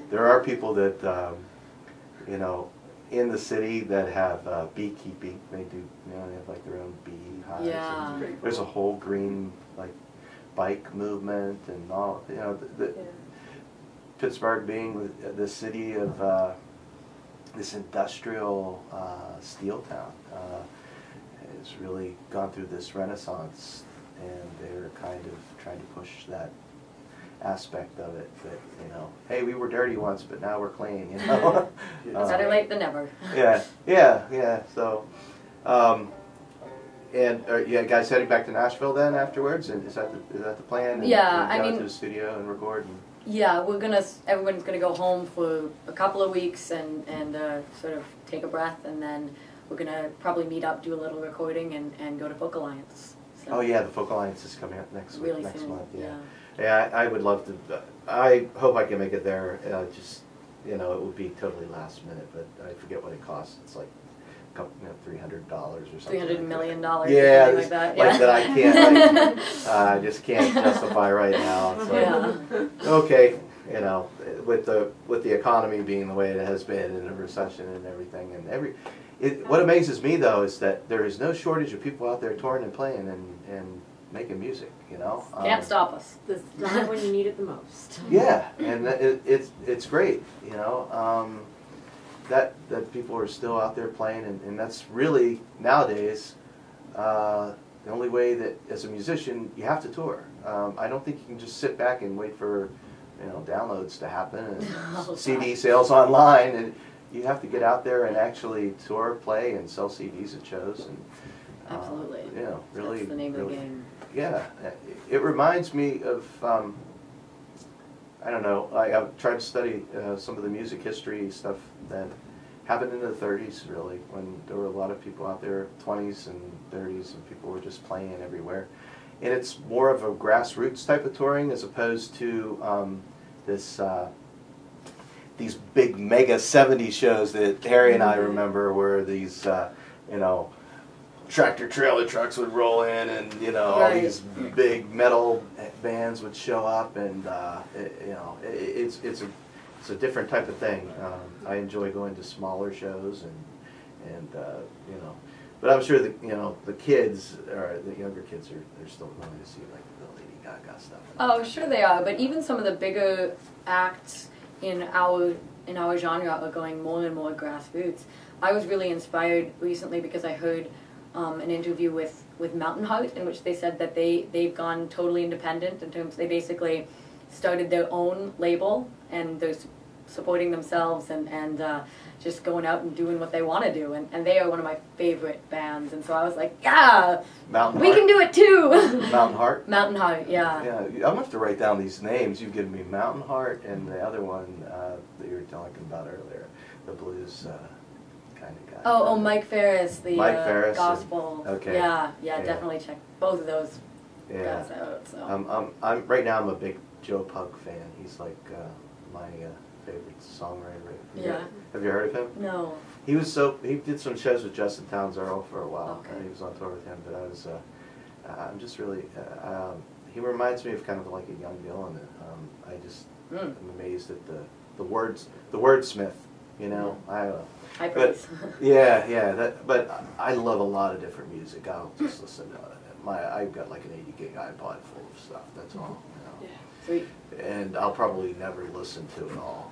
there are people that, you know, in the city that have beekeeping. They do, you know, they have like their own bee hives. Yeah. And there's a whole green like bike movement and all. You know, Pittsburgh being the city of this industrial steel town, has really gone through this renaissance, and they're kind of trying to push that aspect of it, that, you know, hey, we were dirty once, but now we're clean, you know. Better late than never. Yeah. So, and are you guys heading back to Nashville then afterwards? And is that the plan? And Yeah, go I mean, to the studio and record. And yeah, everyone's gonna go home for a couple of weeks and sort of take a breath, and then we're gonna probably meet up, do a little recording, and go to Folk Alliance. So oh yeah, the Folk Alliance is coming up next really next soon, month. Yeah. yeah. Yeah, I would love to. I hope I can make it there. Just, you know, it would be totally last minute, but I forget what it costs. It's like a couple, $300 or something. $300 million. Yeah, something like that. Yeah. Like that I can't. Like, I just can't justify right now. So, Yeah. okay, you know, with the economy being the way it has been, and the recession and everything, and what amazes me though is that there is no shortage of people out there touring and playing and making music, you know. Can't stop us. This time when you need it the most. Yeah, and it's great, you know, that people are still out there playing, and that's really nowadays the only way that as a musician you have to tour. I don't think you can just sit back and wait for, you know, downloads to happen and CD sales online, and you have to get out there and actually tour, play, and sell CDs at shows, and Absolutely. you know, really, that's the name really, of the game. yeah, it reminds me of, I don't know, I've tried to study some of the music history stuff that happened in the 30s, really, when there were a lot of people out there, 20s and 30s, and people were just playing everywhere. And it's more of a grassroots type of touring as opposed to these big mega 70s shows that Harry and I remember, where these, you know, tractor trailer trucks would roll in, and, you know, all these big metal bands would show up, and you know, it's a different type of thing. I enjoy going to smaller shows, and you know, but I'm sure that, you know, the kids, or the younger kids, they're still going to see like the Lady Gaga stuff. Oh, sure they are, but even some of the bigger acts in our genre are going more and more grassroots. I was really inspired recently because I heard an interview with Mountain Heart, in which they said that they've gone totally independent in terms, they basically started their own label, and they're supporting themselves and just going out and doing what they want to do, and they are one of my favorite bands, and so I was like, yeah, Mountain we Heart? can do it too. Mountain Heart? Mountain Heart, yeah. Yeah, I'm going to have to write down these names. You've given me Mountain Heart, and the other one that you were talking about earlier, the blues kind of guy. Oh, Mike Ferris, the Mike Ferris gospel. okay. Yeah, definitely check both of those Yeah. guys out. So. I'm right now. I'm a big Joe Pug fan. He's like my favorite songwriter. Yeah. Have you heard of him? No. He did some shows with Justin Townes Earl for a while. Okay. He was on tour with him, but I'm just really. He reminds me of kind of like a young Dylan. I just am amazed at the wordsmith. You know, High praise. Yeah. But I love a lot of different music. I'll just listen to it. I've got like an 80 gig iPod full of stuff. That's all. You know. Yeah. Sweet. And I'll probably never listen to it all.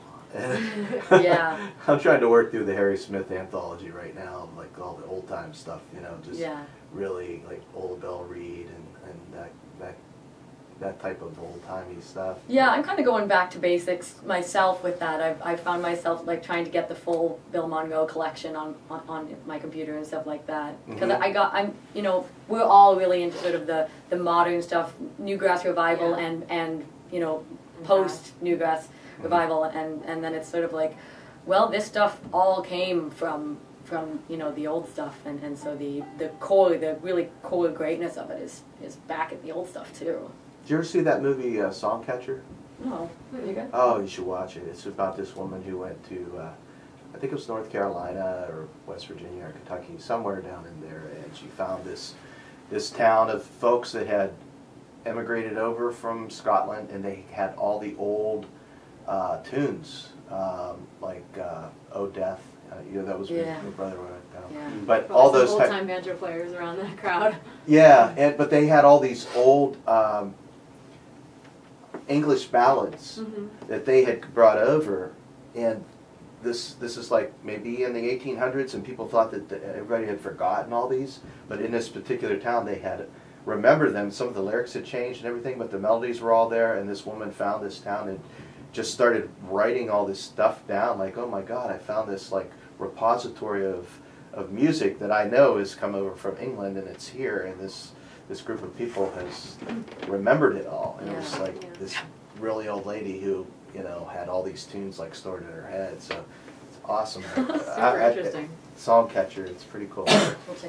Yeah. I'm trying to work through the Harry Smith anthology right now, like all the old time stuff. You know, just really like Old Bell Reed and that type of old-timey stuff. Yeah, I'm kind of going back to basics myself with that. I found myself like trying to get the full Bill Monroe collection on my computer and stuff like that. Because I'm you know, we're all really into sort of the modern stuff, Newgrass Revival and you know, post Newgrass Revival, and then it's sort of like, well, this stuff all came from you know, the old stuff, and so the really core greatness of it is back at the old stuff too. Did you ever see that movie Songcatcher? No. You got? Oh, you should watch it. It's about this woman who went to, I think it was North Carolina or West Virginia or Kentucky, somewhere down in there, and she found this town of folks that had emigrated over from Scotland, and they had all the old tunes like Oh Death. That was Yeah. my brother. Yeah. But Probably all some those old-time banjo players around that crowd. yeah, but they had all these old English ballads that they had brought over, and this is like maybe in the 1800s, and people thought that everybody had forgotten all these, but in this particular town they had remembered them. Some of the lyrics had changed and everything, but the melodies were all there, and this woman found this town and just started writing all this stuff down, like, oh my God, I found this like repository of music that I know has come over from England, and it's here, and this group of people has remembered it all. And it was like this really old lady who, had all these tunes like stored in her head. So it's awesome. Super interesting. Song catcher, it's pretty cool.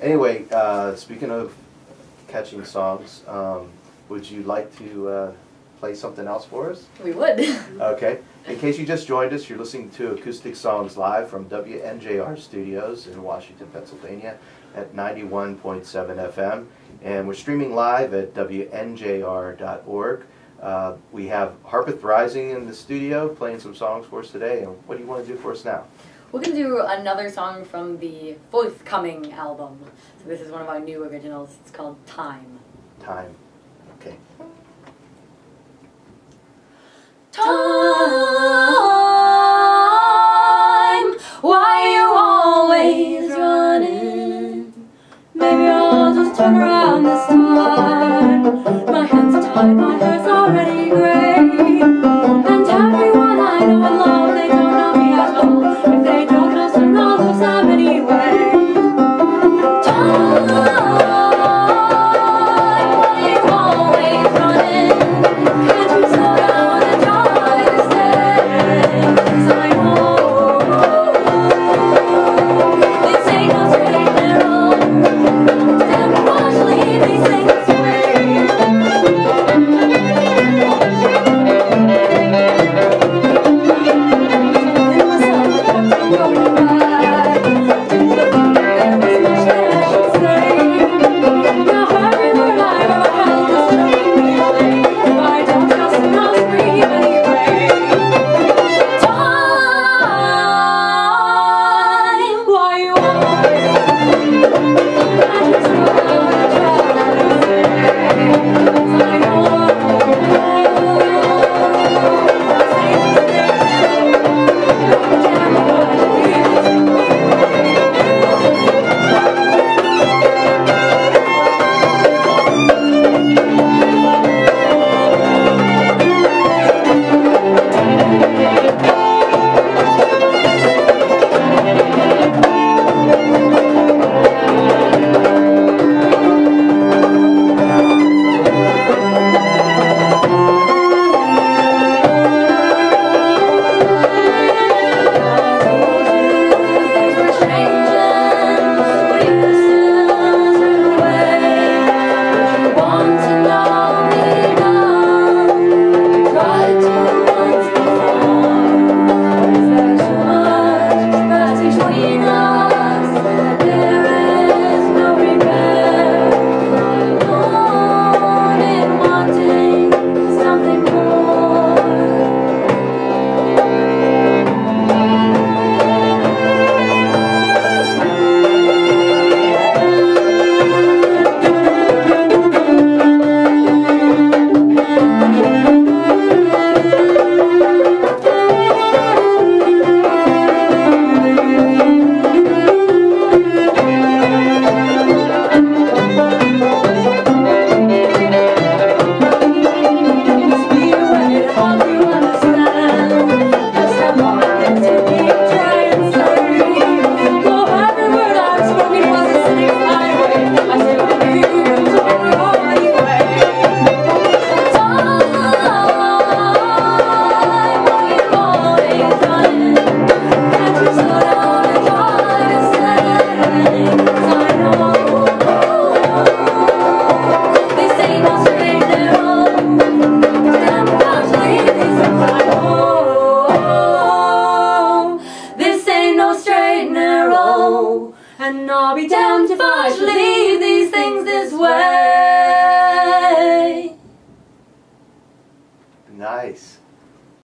Anyway, speaking of catching songs, would you like to play something else for us? We would. Okay. In case you just joined us, you're listening to Acoustic Songs live from WNJR Studios in Washington, Pennsylvania at 91.7 FM. And we're streaming live at WNJR.org. We have Harpeth Rising in the studio playing some songs for us today. And what do you want to do for us now? We're going to do another song from the forthcoming album. So this is one of our new originals. It's called Time. Time. Okay. Time, why are you always running? Maybe I'll just turn around this time. My hands are tied, my hair's already gray, and everyone I know and love, they don't